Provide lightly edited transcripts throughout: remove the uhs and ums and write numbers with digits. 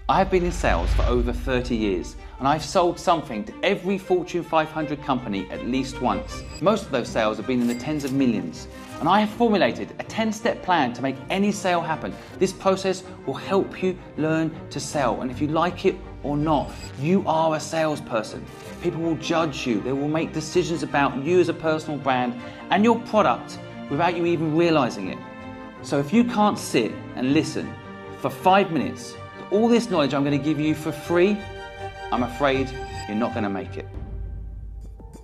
I've been in sales for over 30 years and I've sold something to every Fortune 500 company at least once. Most of those sales have been in the tens of millions. And I have formulated a 10-step plan to make any sale happen. This process will help you learn to sell. And if you like it or not, you are a salesperson. People will judge you. They will make decisions about you as a personal brand and your product without you even realizing it. So if you can't sit and listen for 5 minutes to all this knowledge I'm going to give you for free, I'm afraid you're not going to make it.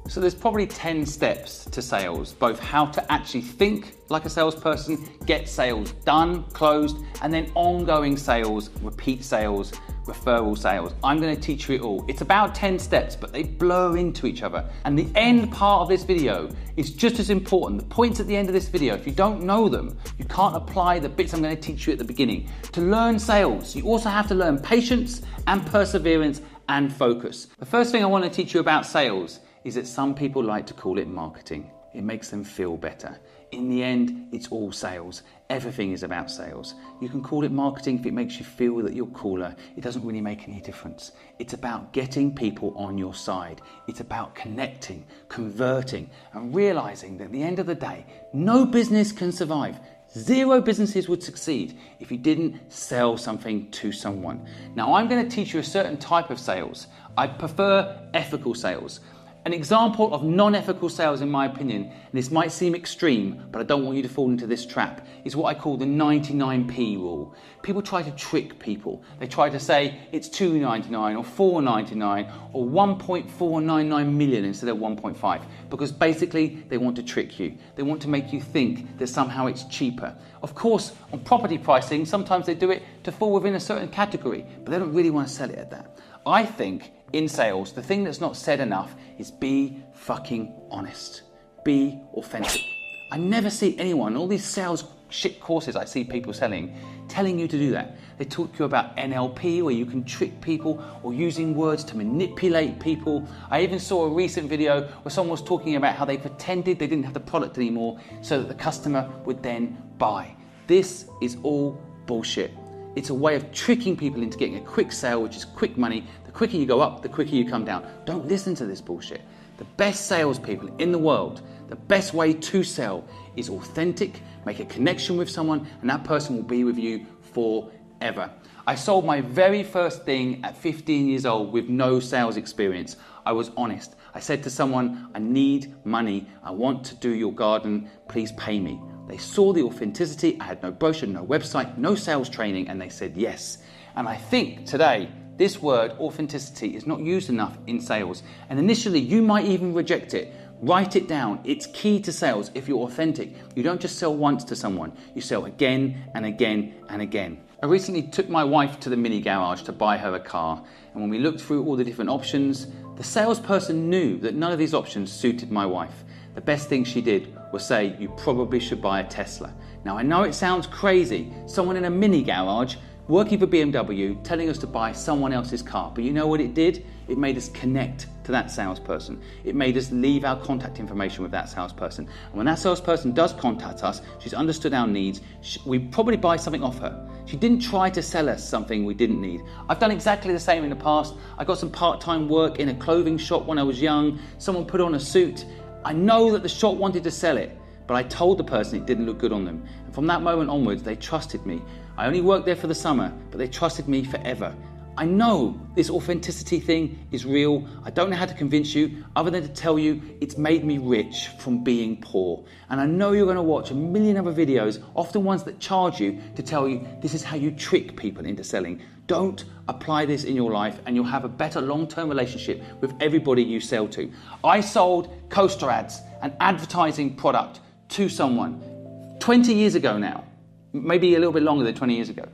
So there's probably 10 steps to sales, both how to actually think like a salesperson, get sales done, closed, and then ongoing sales, repeat sales, referral sales. I'm going to teach you it all. It's about 10 steps, but they blur into each other. And the end part of this video is just as important. The points at the end of this video, if you don't know them, you can't apply the bits I'm going to teach you at the beginning. To learn sales, you also have to learn patience and perseverance and focus. The first thing I want to teach you about sales is that some people like to call it marketing. It makes them feel better. In the end, it's all sales. Everything is about sales. You can call it marketing if it makes you feel that you're cooler. It doesn't really make any difference. It's about getting people on your side. It's about connecting, converting, and realizing that at the end of the day, no business can survive. 0 businesses would succeed if you didn't sell something to someone. Now, I'm going to teach you a certain type of sales. I prefer ethical sales. An example of non-ethical sales, in my opinion, and this might seem extreme, but I don't want you to fall into this trap, is what I call the 99p rule. People try to trick people. They try to say it's $2.99 or $4.99 or 1.499 million instead of 1.5, because basically they want to trick you. They want to make you think that somehow it's cheaper. Of course, on property pricing, sometimes they do it to fall within a certain category, but they don't really want to sell it at that. I think in sales, the thing that's not said enough is be fucking honest. Be authentic. I never see anyone, all these sales shit courses I see people selling, telling you to do that. They talk to you about NLP, where you can trick people, or using words to manipulate people. I even saw a recent video where someone was talking about how they pretended they didn't have the product anymore so that the customer would then buy. This is all bullshit. It's a way of tricking people into getting a quick sale, which is quick money. The quicker you go up, the quicker you come down. Don't listen to this bullshit. The best salespeople in the world, the best way to sell is authentic, make a connection with someone, and that person will be with you forever. I sold my very first thing at 15 years old with no sales experience. I was honest. I said to someone, I need money. I want to do your garden. Please pay me. They saw the authenticity. I had no brochure, no website, no sales training, and they said yes. And I think today, this word authenticity is not used enough in sales. And initially, you might even reject it. Write it down. It's key to sales. If you're authentic, you don't just sell once to someone. You sell again and again and again. I recently took my wife to the mini garage to buy her a car. And when we looked through all the different options, the salesperson knew that none of these options suited my wife. The best thing she did was say, you probably should buy a Tesla. Now, I know it sounds crazy. Someone in a mini garage working for BMW telling us to buy someone else's car. But you know what it did? It made us connect to that salesperson. It made us leave our contact information with that salesperson. And when that salesperson does contact us, she's understood our needs, we probably buy something off her. She didn't try to sell us something we didn't need. I've done exactly the same in the past. I got some part-time work in a clothing shop when I was young. Someone put on a suit. I know that the shop wanted to sell it, but I told the person it didn't look good on them. And from that moment onwards, they trusted me. I only worked there for the summer, but they trusted me forever. I know this authenticity thing is real. I don't know how to convince you other than to tell you it's made me rich from being poor. And I know you're going to watch a million other videos, often ones that charge you, to tell you this is how you trick people into selling. Don't apply this in your life and you'll have a better long-term relationship with everybody you sell to. I sold coaster ads, an advertising product, to someone 20 years ago now, maybe a little bit longer than 20 years ago.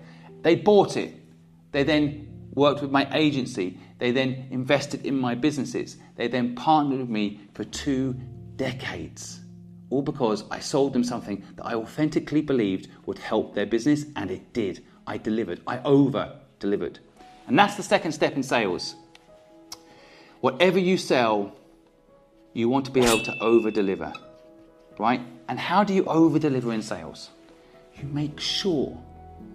They bought it. They then worked with my agency. They then invested in my businesses. They then partnered with me for 2 decades. All because I sold them something that I authentically believed would help their business, and it did. I delivered. I over-delivered. And that's the second step in sales. Whatever you sell, you want to be able to over-deliver, right? And how do you over-deliver in sales? You make sure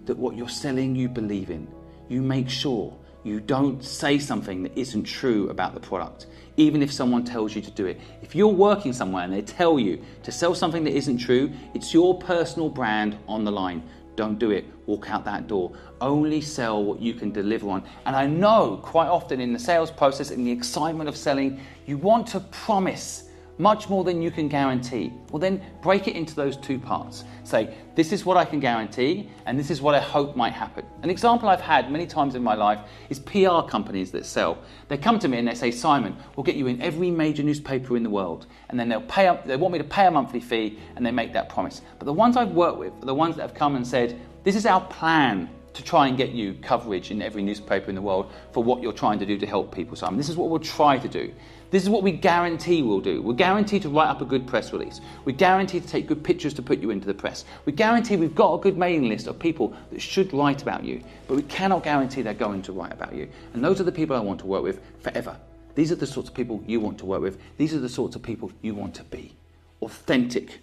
that what you're selling you believe in. you make sure you don't say something that isn't true about the product, even if someone tells you to do it. If you're working somewhere and they tell you to sell something that isn't true, it's your personal brand on the line. Don't do it. Walk out that door. Only sell what you can deliver on. And I know quite often in the sales process, in the excitement of selling, you want to promise much more than you can guarantee. Well, then break it into those two parts. Say, this is what I can guarantee, and this is what I hope might happen. An example I've had many times in my life is PR companies that sell. They come to me and they say, Simon, we'll get you in every major newspaper in the world. And then they want me to pay a monthly fee, and they make that promise. But the ones I've worked with are the ones that have come and said, this is our plan to try and get you coverage in every newspaper in the world for what you're trying to do to help people, Simon. This is what we'll try to do. This is what we guarantee we'll do. We're guaranteed to write up a good press release. We guarantee to take good pictures to put you into the press. We guarantee we've got a good mailing list of people that should write about you, but we cannot guarantee they're going to write about you. And those are the people I want to work with forever. These are the sorts of people you want to work with. These are the sorts of people you want to be. Authentic.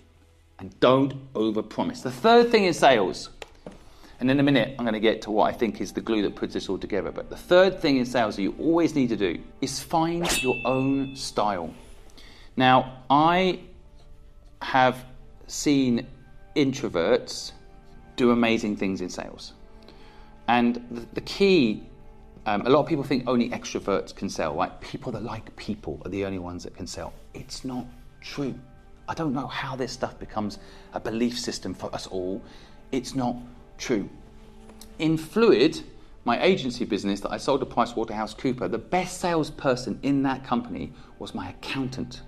And don't overpromise. The third thing in sales, and in a minute, I'm going to get to what I think is the glue that puts this all together. But the third thing in sales that you always need to do is find your own style. Now, I have seen introverts do amazing things in sales. And the key, a lot of people think only extroverts can sell, right? People that like people are the only ones that can sell. It's not true. I don't know how this stuff becomes a belief system for us all. It's not true. In Fluid, my agency business that I sold to PricewaterhouseCoopers, the best salesperson in that company was my accountant.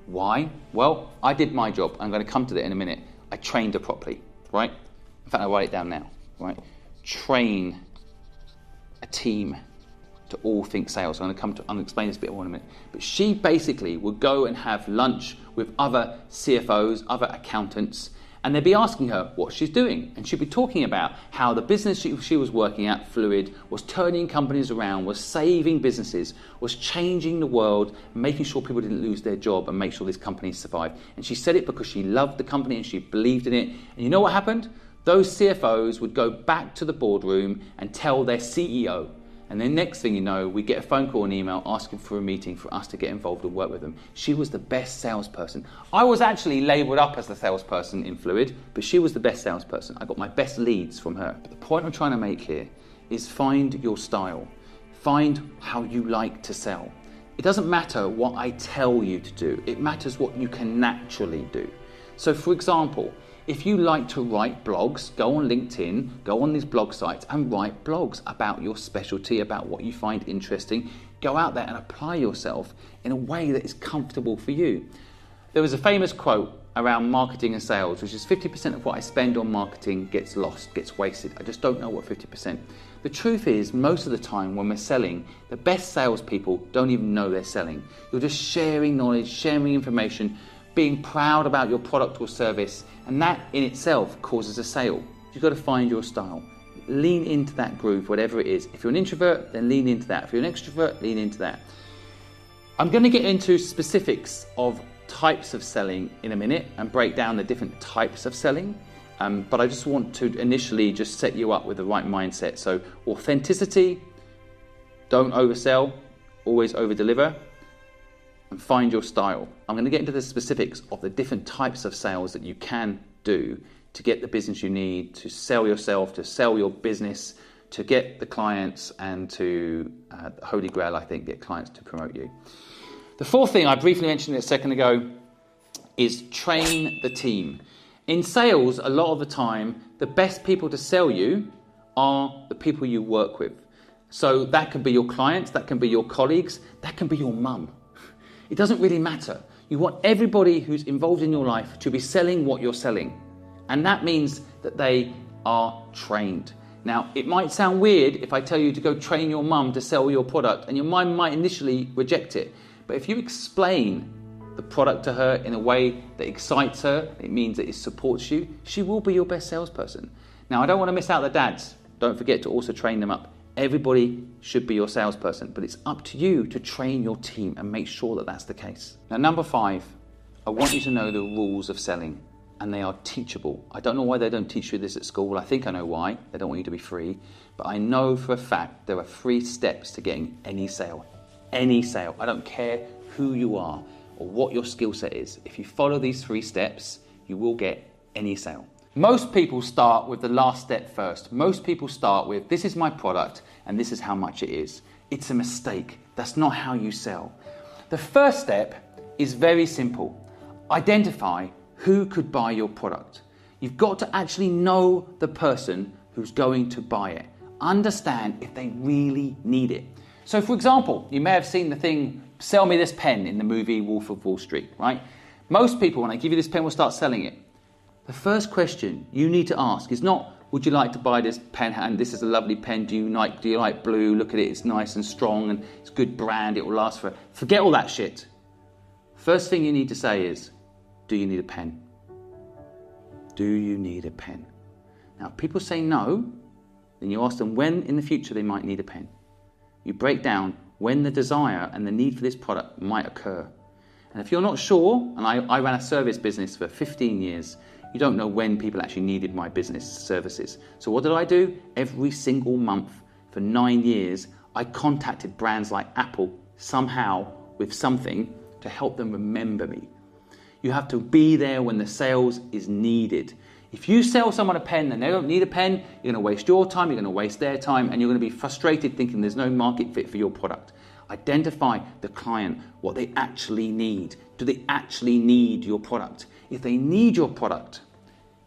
Why? Well, I did my job. I'm going to come to that in a minute. I trained her properly, right? In fact, I'll write it down now, right? Train a team to all think sales. I'm going to explain this a bit more in a minute. But she basically would go and have lunch with other CFOs, other accountants, and they'd be asking her what she's doing. And she'd be talking about how the business she was working at, Fluid, was turning companies around, was saving businesses, was changing the world, making sure people didn't lose their job and make sure these companies survived. And she said it because she loved the company and she believed in it. And you know what happened? Those CFOs would go back to the boardroom and tell their CEO. And then next thing you know, we get a phone call and email asking for a meeting for us to get involved and work with them. She was the best salesperson. I was actually labelled up as the salesperson in Fluid, but she was the best salesperson. I got my best leads from her. But the point I'm trying to make here is find your style. Find how you like to sell. It doesn't matter what I tell you to do. It matters what you can naturally do. So for example, if you like to write blogs, go on LinkedIn, go on these blog sites and write blogs about your specialty, about what you find interesting. Go out there and apply yourself in a way that is comfortable for you. There was a famous quote around marketing and sales, which is 50% of what I spend on marketing gets lost, gets wasted. I just don't know what 50%. The truth is, most of the time when we're selling, the best salespeople don't even know they're selling. You're just sharing knowledge, sharing information, being proud about your product or service, and that in itself causes a sale. You've got to find your style. Lean into that groove, whatever it is. If you're an introvert, then lean into that. If you're an extrovert, lean into that. I'm going to get into specifics of types of selling in a minute and break down the different types of selling. But I just want to initially just set you up with the right mindset. So authenticity, don't oversell, always over-deliver, and find your style. I'm going to get into the specifics of the different types of sales that you can do to get the business you need, to sell yourself, to sell your business, to get the clients, and to, the Holy Grail, I think, get clients to promote you. The fourth thing I briefly mentioned a second ago is train the team. In sales, a lot of the time, the best people to sell you are the people you work with. So that can be your clients, that can be your colleagues, that can be your mum. It doesn't really matter. You want everybody who's involved in your life to be selling what you're selling. And that means that they are trained. Now, it might sound weird if I tell you to go train your mum to sell your product, and your mum might initially reject it. But if you explain the product to her in a way that excites her, it means that it supports you, she will be your best salesperson. Now, I don't want to miss out the dads. Don't forget to also train them up. Everybody should be your salesperson, but it's up to you to train your team and make sure that that's the case. Now, number 5, I want you to know the rules of selling, and they are teachable. I don't know why they don't teach you this at school. I think I know why. They don't want you to be free. but I know for a fact there are 3 steps to getting any sale. Any sale. I don't care who you are or what your skill set is. If you follow these 3 steps, you will get any sale. Most people start with the last step first. Most people start with, this is my product and this is how much it is. It's a mistake. That's not how you sell. The first step is very simple. Identify who could buy your product. You've got to actually know the person who's going to buy it. Understand if they really need it. So for example, you may have seen the thing, sell me this pen in the movie Wolf of Wall Street, right? Most people, when I give you this pen, will start selling it. The first question you need to ask is not, would you like to buy this pen? And this is a lovely pen. Do you like blue? Look at it. It's nice and strong and it's a good brand. It will last for. Forget all that shit. First thing you need to say is, do you need a pen? Do you need a pen? Now, if people say no, then you ask them when in the future they might need a pen. You break down when the desire and the need for this product might occur. And if you're not sure, and I ran a service business for 15 years, you don't know when people actually needed my business services. So what did I do? Every single month for 9 years, I contacted brands like Apple somehow with something to help them remember me. You have to be there when the sales is needed. If you sell someone a pen and they don't need a pen, you're going to waste your time, you're going to waste their time, and you're going to be frustrated thinking there's no market fit for your product. Identify the client, what they actually need. Do they actually need your product? If they need your product,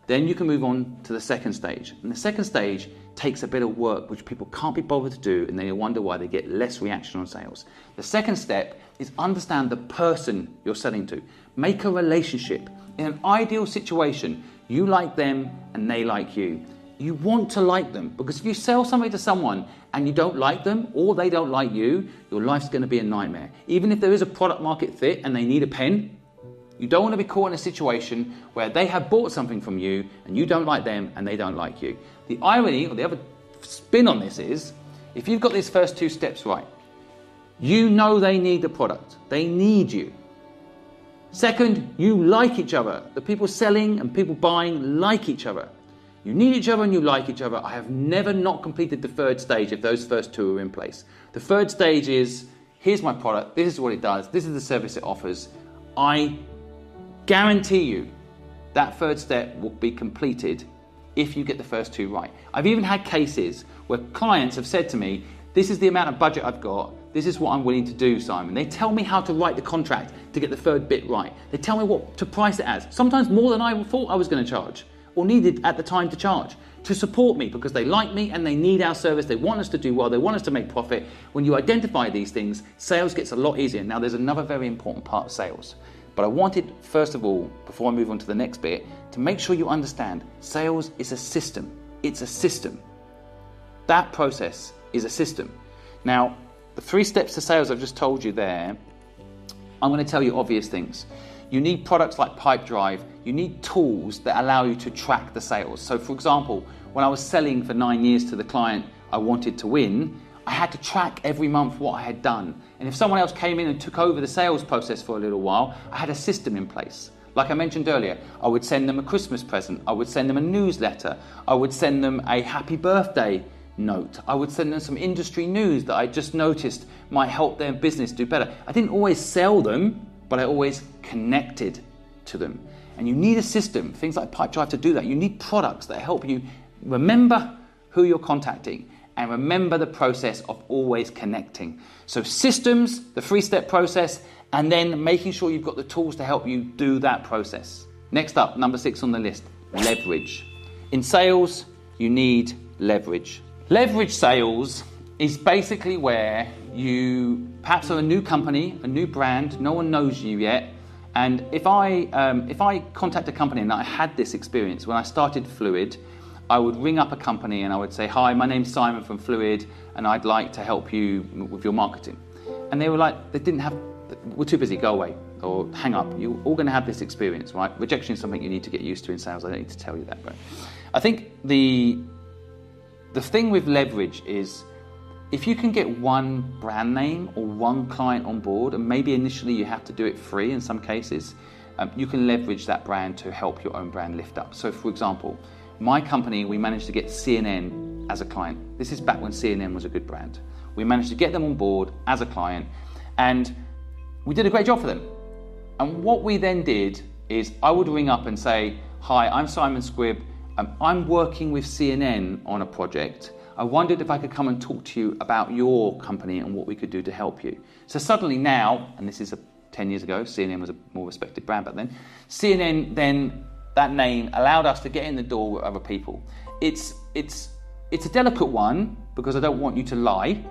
then you can move on to the second stage. And the second stage takes a bit of work which people can't be bothered to do, and they wonder why they get less reaction on sales. The second step is understand the person you're selling to. Make a relationship. In an ideal situation, you like them and they like you. You want to like them, because if you sell something to someone and you don't like them or they don't like you, your life's going to be a nightmare. Even if there is a product market fit and they need a pen, you don't want to be caught in a situation where they have bought something from you and you don't like them and they don't like you. The irony, or the other spin on this is, if you've got these first 2 steps right, you know they need the product. They need you. Second, you like each other. The people selling and people buying like each other. You need each other and you like each other. I have never not completed the third stage if those first 2 are in place. The third stage is, here's my product, this is what it does, this is the service it offers. I guarantee you that third step will be completed if you get the first 2 right. I've even had cases where clients have said to me, this is the amount of budget I've got, this is what I'm willing to do, Simon. They tell me how to write the contract to get the third bit right. They tell me what to price it as, sometimes more than I thought I was going to charge or needed at the time to charge, to support me because they like me and they need our service. They want us to do well, they want us to make profit. When you identify these things, sales gets a lot easier. Now there's another very important part of sales. But I wanted, first of all, before I move on to the next bit, to make sure you understand sales is a system. It's a system. That process is a system. Now, the 3 steps to sales I've just told you there, I'm going to tell you obvious things. You need products like Pipedrive. You need tools that allow you to track the sales. So for example, when I was selling for 9 years to the client I wanted to win, I had to track every month what I had done. And if someone else came in and took over the sales process for a little while, I had a system in place. Like I mentioned earlier, I would send them a Christmas present. I would send them a newsletter. I would send them a happy birthday note. I would send them some industry news that I just noticed might help their business do better. I didn't always sell them, but I always connected to them. And you need a system, things like Pipedrive to do that. You need products that help you remember who you're contacting and remember the process of always connecting. So systems, the 3-step process, and then making sure you've got the tools to help you do that process. Next up, number 6 on the list, leverage. In sales, you need leverage. Leverage sales is basically where you perhaps are a new company, a new brand, no one knows you yet, and if I contact a company, and I had this experience when I started Fluid, I would ring up a company and I would say, hi, my name's Simon from Fluid and I'd like to help you with your marketing. And they were like, we're too busy, go away, or hang up. You're all going to have this experience, right? Rejection is something you need to get used to in sales. I don't need to tell you that, but I think the thing with leverage is if you can get one brand name or one client on board, and maybe initially you have to do it free in some cases, you can leverage that brand to help your own brand lift up. So for example, my company, we managed to get CNN as a client. This is back when CNN was a good brand. We managed to get them on board as a client, and we did a great job for them. And what we then did is I would ring up and say, hi, I'm Simon Squibb. I'm working with CNN on a project. I wondered if I could come and talk to you about your company and what we could do to help you. So suddenly now, and this is 10 years ago, CNN was a more respected brand back then, CNN then, that name allowed us to get in the door with other people. It's a delicate one because I don't want you to lie,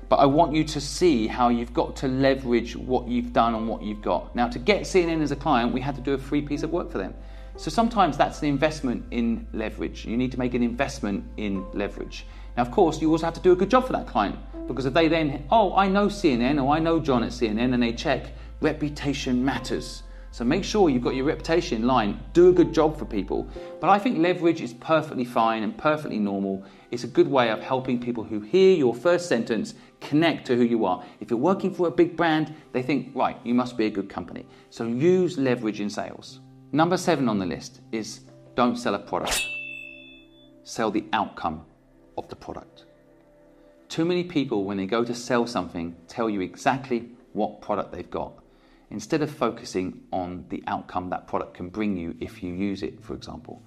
but I want you to see how you've got to leverage what you've done and what you've got. Now, to get CNN as a client, we had to do a free piece of work for them. So sometimes that's an investment in leverage. You need to make an investment in leverage. Now, of course, you also have to do a good job for that client, because if they then, oh, I know CNN or I know John at CNN, and they check, reputation matters. So make sure you've got your reputation in line. Do a good job for people. But I think leverage is perfectly fine and perfectly normal. It's a good way of helping people who hear your first sentence connect to who you are. If you're working for a big brand, they think, right, you must be a good company. So use leverage in sales. Number 7 on the list is don't sell a product. Sell the outcome of the product. Too many people, when they go to sell something, tell you exactly what product they've got, instead of focusing on the outcome that product can bring you if you use it, for example.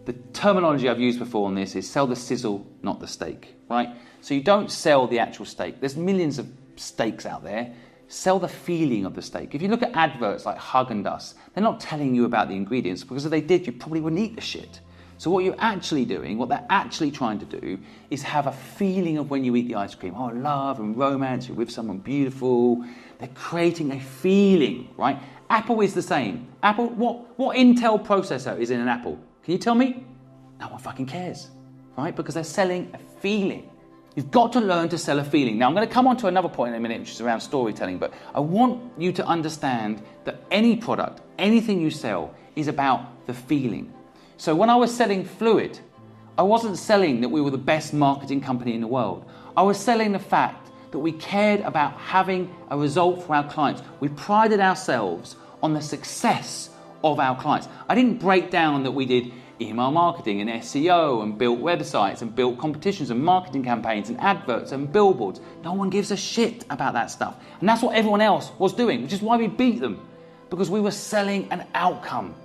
The terminology I've used before on this is sell the sizzle, not the steak, right? So you don't sell the actual steak. There's millions of steaks out there. Sell the feeling of the steak. If you look at adverts like Haagen-Dazs, they're not telling you about the ingredients, because if they did, you probably wouldn't eat the shit. So what you're actually doing, what they're actually trying to do, is have a feeling of when you eat the ice cream. Oh, love and romance, you're with someone beautiful. They're creating a feeling, right? Apple is the same. Apple, what Intel processor is in an Apple? Can you tell me? No one fucking cares, right? Because they're selling a feeling. You've got to learn to sell a feeling. Now, I'm going to come on to another point in a minute, which is around storytelling, but I want you to understand that any product, anything you sell, is about the feeling. So when I was selling Fluid, I wasn't selling that we were the best marketing company in the world. I was selling the fact that we cared about having a result for our clients. We prided ourselves on the success of our clients. I didn't break down that we did email marketing and SEO and built websites and built competitions and marketing campaigns and adverts and billboards. No one gives a shit about that stuff. And that's what everyone else was doing, which is why we beat them, because we were selling an outcome.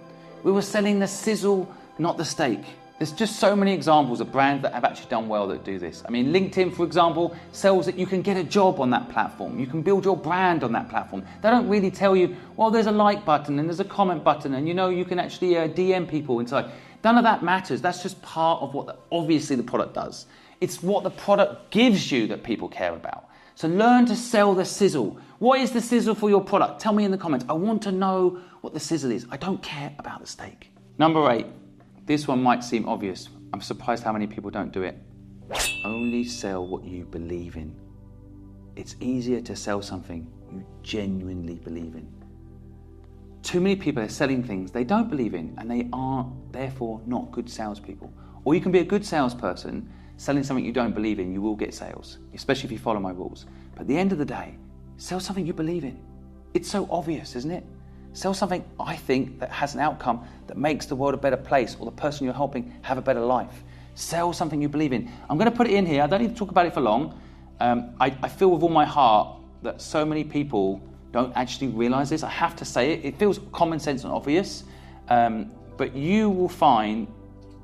We were selling the sizzle, not the steak. There's just so many examples of brands that have actually done well that do this. I mean, LinkedIn, for example, sells that you can get a job on that platform. You can build your brand on that platform. They don't really tell you, well, there's a like button and there's a comment button and, you can actually DM people inside. None of that matters. That's just part of what obviously the product does. It's what the product gives you that people care about. So learn to sell the sizzle. What is the sizzle for your product? Tell me in the comments. I want to know what the sizzle is. I don't care about the steak. Number 8. This one might seem obvious. I'm surprised how many people don't do it. Only sell what you believe in. It's easier to sell something you genuinely believe in. Too many people are selling things they don't believe in, and they are therefore not good salespeople. Or you can be a good salesperson selling something you don't believe in. You will get sales, especially if you follow my rules. But at the end of the day, sell something you believe in. It's so obvious, isn't it? Sell something, I think, that has an outcome that makes the world a better place, or the person you're helping have a better life. Sell something you believe in. I'm going to put it in here. I don't need to talk about it for long. I feel with all my heart that so many people don't actually realize this. I have to say it. It feels common sense and obvious. But you will find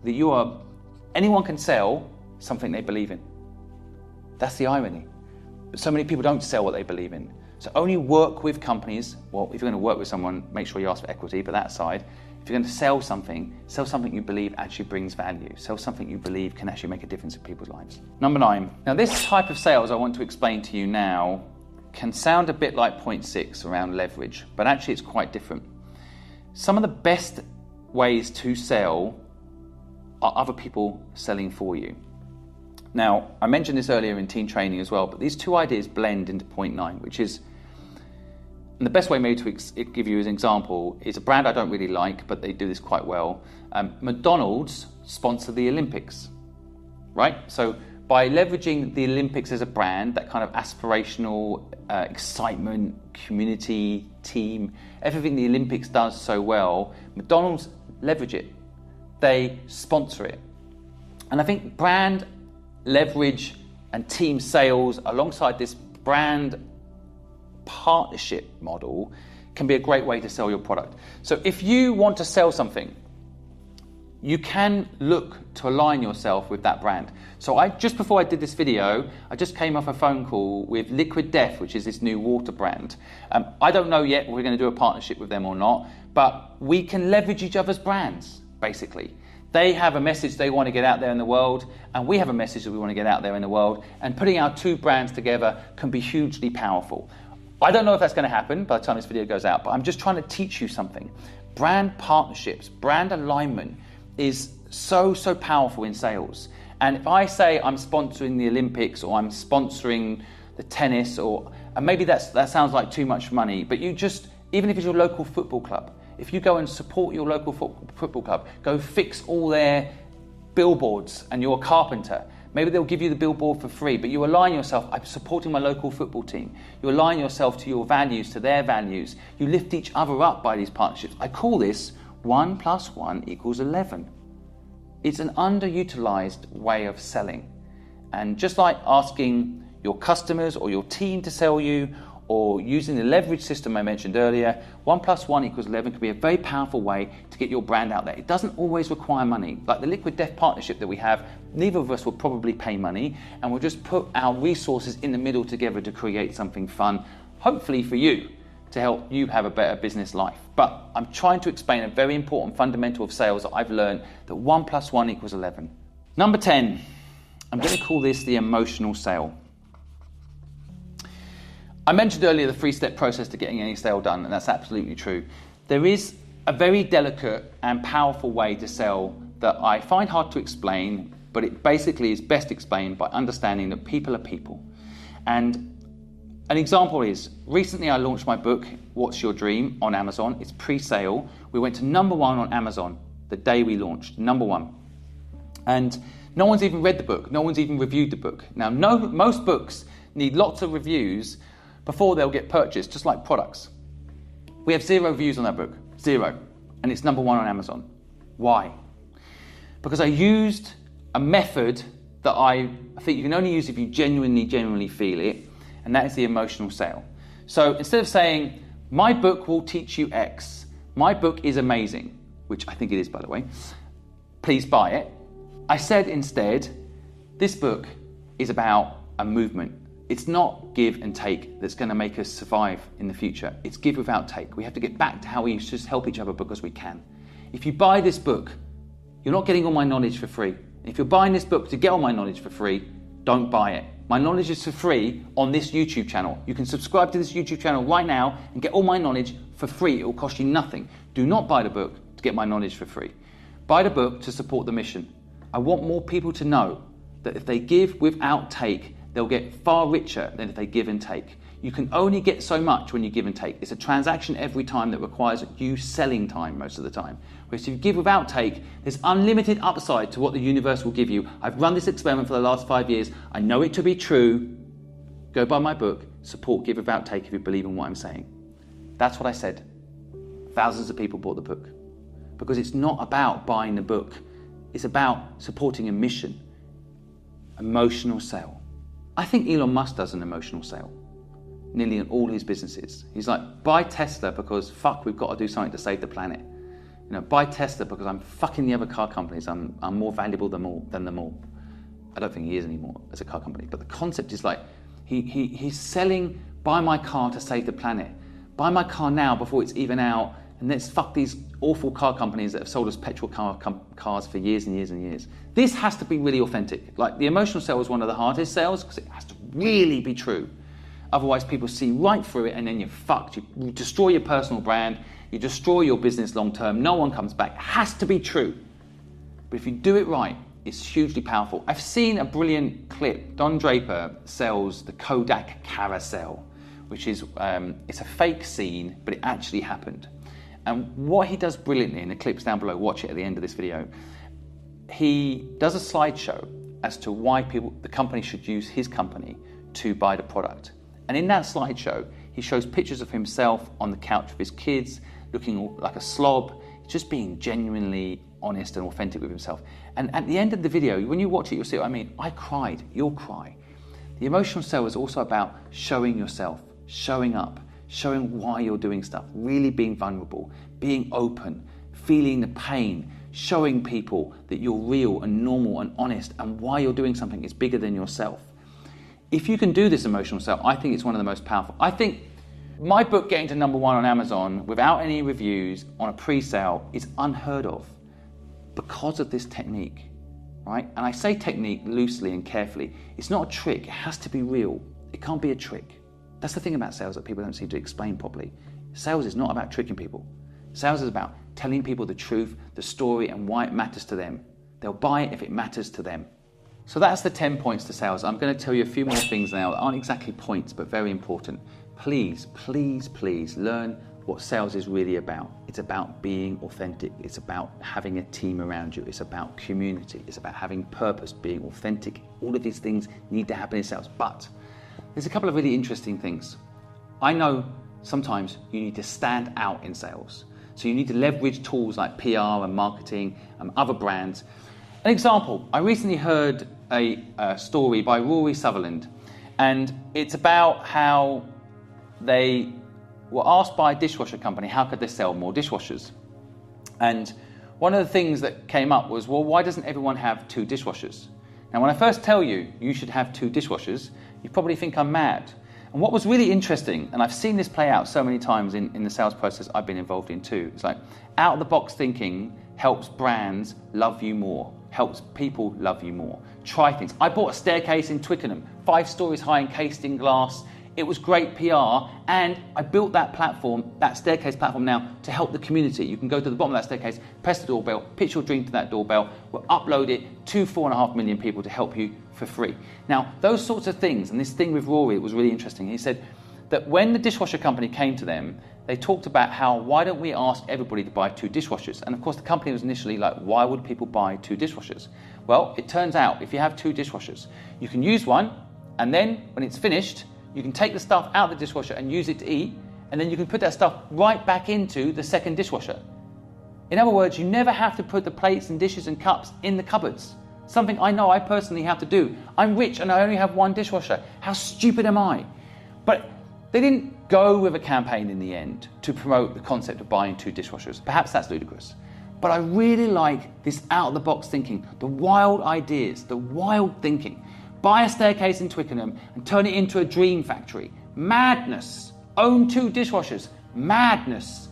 that anyone can sell something they believe in. That's the irony. But so many people don't sell what they believe in. So only work with companies. Well, if you're going to work with someone, make sure you ask for equity, but that aside, if you're going to sell something you believe actually brings value. Sell something you believe can actually make a difference in people's lives. Number 9. Now, this type of sales I want to explain to you now can sound a bit like point 6 around leverage, but actually it's quite different. Some of the best ways to sell are other people selling for you. Now, I mentioned this earlier in team training as well, but these two ideas blend into point 9, which is, and the best way maybe to give you as an example is a brand I don't really like, but they do this quite well. McDonald's sponsor the Olympics, right? So by leveraging the Olympics as a brand, that kind of aspirational excitement, community, team, everything the Olympics does so well, McDonald's leverage it. They sponsor it. And I think brand leverage and team sales alongside this brand partnership model can be a great way to sell your product. So if you want to sell something, you can look to align yourself with that brand. So just before I did this video, I just came off a phone call with Liquid Death, which is this new water brand. I don't know yet if we're going to do a partnership with them or not, but we can leverage each other's brands, basically. They have a message they want to get out there in the world, and we have a message that we want to get out there in the world, and putting our two brands together can be hugely powerful. I don't know if that's going to happen by the time this video goes out, but I'm just trying to teach you something. Brand partnerships, brand alignment is so powerful in sales. And if I say I'm sponsoring the Olympics or I'm sponsoring the tennis, and maybe that sounds like too much money, but you just, even if it's your local football club, if you go and support your local football club, go fix all their billboards and you're a carpenter, maybe they'll give you the billboard for free, but you align yourself, I'm supporting my local football team. You align yourself to your values, to their values. You lift each other up by these partnerships. I call this 1 + 1 = 11. It's an underutilized way of selling. And just like asking your customers or your team to sell you, or using the leverage system I mentioned earlier, 1 + 1 = 11 can be a very powerful way to get your brand out there. It doesn't always require money. Like the Liquid Death partnership that we have, neither of us will probably pay money, and we'll just put our resources in the middle together to create something fun, hopefully for you, to help you have a better business life. But I'm trying to explain a very important fundamental of sales that I've learned, that 1 + 1 = 11. Number 10, I'm going to call this the emotional sale. I mentioned earlier the 3-step process to getting any sale done, and that's absolutely true. There is a very delicate and powerful way to sell that I find hard to explain, but it basically is best explained by understanding that people are people. And an example is, recently I launched my book, What's Your Dream, on Amazon. It's pre-sale. We went to #1 on Amazon the day we launched, #1. And no one's even read the book. No one's even reviewed the book. Now, most books need lots of reviews before they'll get purchased, just like products. We have 0 reviews on that book, 0, and it's #1 on Amazon. Why? Because I used a method that I think you can only use if you genuinely feel it, and that is the emotional sale. So instead of saying, my book will teach you X, my book is amazing, which I think it is, by the way, please buy it, I said instead, this book is about a movement. It's not give and take that's going to make us survive in the future. It's give without take. We have to get back to how we just help each other because we can. If you buy this book, you're not getting all my knowledge for free. If you're buying this book to get all my knowledge for free, don't buy it. My knowledge is for free on this YouTube channel. You can subscribe to this YouTube channel right now and get all my knowledge for free. It will cost you nothing. Do not buy the book to get my knowledge for free. Buy the book to support the mission. I want more people to know that if they give without take, they'll get far richer than if they give and take. You can only get so much when you give and take. It's a transaction every time that requires you selling time most of the time. Whereas if you give without take, there's unlimited upside to what the universe will give you. I've run this experiment for the last 5 years. I know it to be true. Go buy my book, support Give Without Take if you believe in what I'm saying. That's what I said. Thousands of people bought the book. Because it's not about buying the book. It's about supporting a mission. Emotional sale. I think Elon Musk does an emotional sale, nearly in all his businesses. He's like, buy Tesla because fuck, we've got to do something to save the planet. You know, buy Tesla because I'm fucking the other car companies. I'm more valuable than them all. I don't think he is anymore as a car company. But the concept is like, he's selling, buy my car to save the planet. Buy my car now before it's even out, and let's fuck these awful car companies that have sold us petrol cars for years and years and years. This has to be really authentic. Like the emotional sale is one of the hardest sales because it has to really be true. Otherwise people see right through it and then you're fucked. You destroy your personal brand, you destroy your business long term, no one comes back. It has to be true. But if you do it right, it's hugely powerful. I've seen a brilliant clip. Don Draper sells the Kodak carousel, which is it's a fake scene, but it actually happened. And what he does brilliantly, and the clip's down below, watch it at the end of this video, he does a slideshow as to why the company should use his company to buy the product. And in that slideshow, he shows pictures of himself on the couch with his kids, looking like a slob, just being genuinely honest and authentic with himself. And at the end of the video, when you watch it, you'll see what I mean. I cried, you'll cry. The emotional sale is also about showing yourself, showing up, showing why you're doing stuff, really being vulnerable, being open, feeling the pain, showing people that you're real and normal and honest, and why you're doing something is bigger than yourself. If you can do this emotional sale, I think it's one of the most powerful. I think my book getting to #1 on Amazon without any reviews on a pre-sale is unheard of because of this technique, right? And I say technique loosely and carefully. It's not a trick, it has to be real. It can't be a trick. That's the thing about sales that people don't seem to explain properly. Sales is not about tricking people. Sales is about telling people the truth, the story, and why it matters to them. They'll buy it if it matters to them. So that's the 10 points to sales. I'm going to tell you a few more things now that aren't exactly points, but very important. Please, please, please learn what sales is really about. It's about being authentic. It's about having a team around you. It's about community. It's about having purpose, being authentic. All of these things need to happen in sales. But there's a couple of really interesting things. I know sometimes you need to stand out in sales. So you need to leverage tools like PR and marketing and other brands. An example, I recently heard a story by Rory Sutherland, and it's about how they were asked by a dishwasher company, how could they sell more dishwashers? And one of the things that came up was, well, why doesn't everyone have 2 dishwashers? Now, when I first tell you you should have 2 dishwashers, you probably think I'm mad. And what was really interesting, and I've seen this play out so many times in the sales process I've been involved in too, it's like out-of-the-box thinking helps brands love you more, helps people love you more. Try things. I bought a staircase in Twickenham, 5 stories high, encased in glass. It was great PR, and I built that platform, that staircase platform now, to help the community. You can go to the bottom of that staircase, press the doorbell, pitch your dream to that doorbell, we'll upload it to 4.5 million people to help you for free. Now, those sorts of things, and this thing with Rory was really interesting. He said that when the dishwasher company came to them, they talked about how, why don't we ask everybody to buy 2 dishwashers? And of course, the company was initially like, why would people buy 2 dishwashers? Well, it turns out if you have 2 dishwashers, you can use one, and then when it's finished, you can take the stuff out of the dishwasher and use it to eat, and then you can put that stuff right back into the second dishwasher. In other words, you never have to put the plates and dishes and cups in the cupboards. Something I know I personally have to do. I'm rich and I only have 1 dishwasher. How stupid am I? But they didn't go with a campaign in the end to promote the concept of buying 2 dishwashers. Perhaps that's ludicrous. But I really like this out-of-the-box thinking, the wild ideas, the wild thinking. Buy a staircase in Twickenham and turn it into a dream factory. Madness. Own 2 dishwashers. Madness.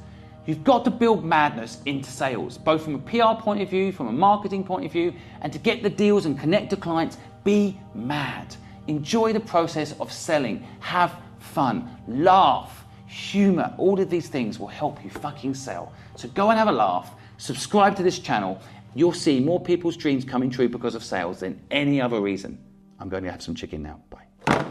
You've got to build madness into sales, both from a PR point of view, from a marketing point of view, and to get the deals and connect to clients, be mad. Enjoy the process of selling. Have fun. Laugh. Humor. All of these things will help you fucking sell. So go and have a laugh. Subscribe to this channel. You'll see more people's dreams coming true because of sales than any other reason. I'm going to have some chicken now. Bye.